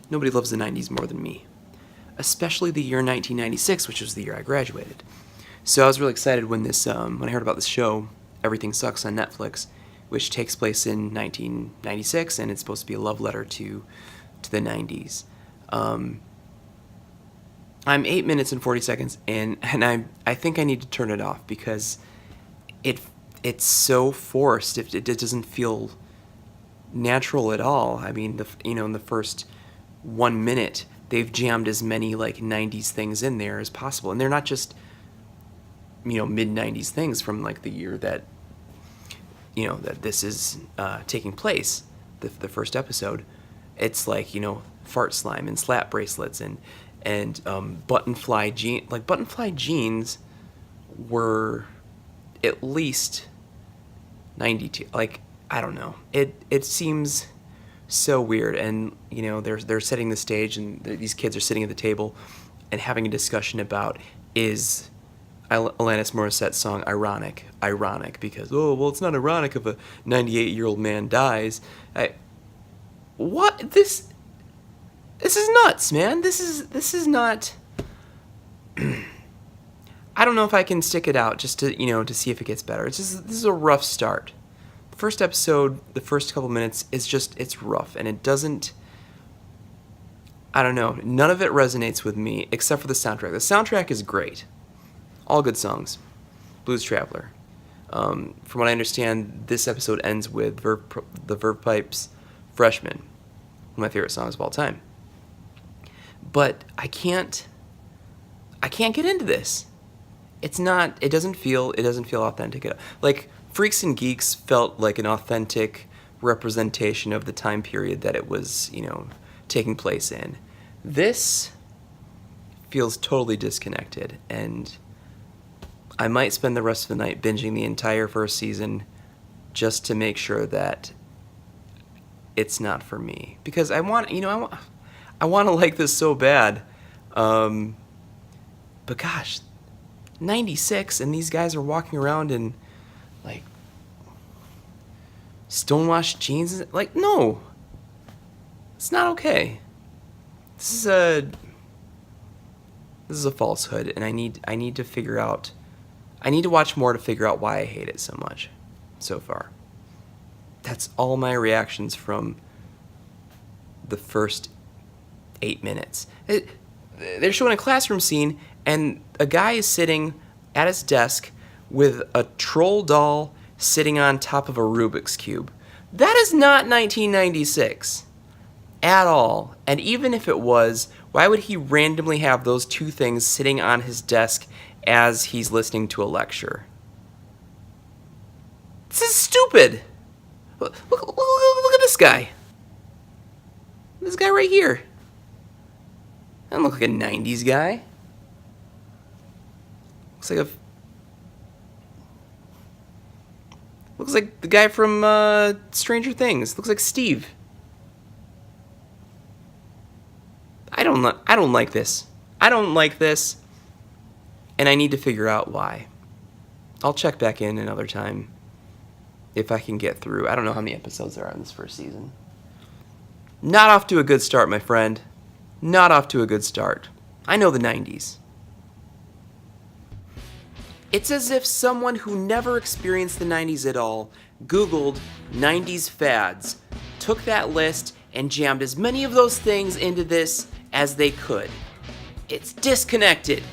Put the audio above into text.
Nobody loves the 90s more than me. Especially the year 1996, which was the year I graduated. So I was really excited when I heard about this show, Everything Sucks on Netflix, which takes place in 1996, and it's supposed to be a love letter to the 90s. I'm 8 minutes and 40 seconds in, and I think I need to turn it off because it's so forced. It doesn't feel natural at all. I mean, in the first 1 minute, they've jammed as many like 90s things in there as possible, and they're not just mid 90s things from like the year that that this is taking place. The first episode, it's like fart slime and slap bracelets and button fly jeans were at least 92. Like, I don't know. It seems so weird, and they're setting the stage, and these kids are sitting at the table and having a discussion about, is Alanis Morissette's song ironic because it's not ironic if a 98-year-old man dies. This is nuts, man. This is not. I don't know if I can stick it out just to see if it gets better. This is a rough start. The first episode, the first couple minutes, it's rough, and it doesn't. I don't know. None of it resonates with me except for the soundtrack. The soundtrack is great. All good songs. Blues Traveler. From what I understand, this episode ends with the Verve Pipe's Freshman, one of my favorite songs of all time. But I can't get into this. It doesn't feel authentic. Like, Freaks and Geeks felt like an authentic representation of the time period that it was, taking place in. This feels totally disconnected, and I might spend the rest of the night binging the entire first season just to make sure that it's not for me, because I want to like this so bad. But gosh, 96, and these guys are walking around in like stonewashed jeans. Like, no, it's not okay. This is a falsehood, and I need to figure out. I need to watch more to figure out why I hate it so much so far. That's all my reactions from the first 8 minutes. They're showing a classroom scene, and a guy is sitting at his desk with a troll doll sitting on top of a Rubik's Cube. That is not 1996 at all. And even if it was, why would he randomly have those two things sitting on his desk as he's listening to a lecture? This is stupid. Look at this guy. This guy right here. Doesn't look like a 90s guy. Looks like the guy from Stranger Things. Looks like Steve. I don't like this. I don't like this. And I need to figure out why. I'll check back in another time if I can get through. I don't know how many episodes there are in this first season. Not off to a good start, my friend. Not off to a good start. I know the 90s. It's as if someone who never experienced the 90s at all Googled 90s fads, took that list, and jammed as many of those things into this as they could. It's disconnected.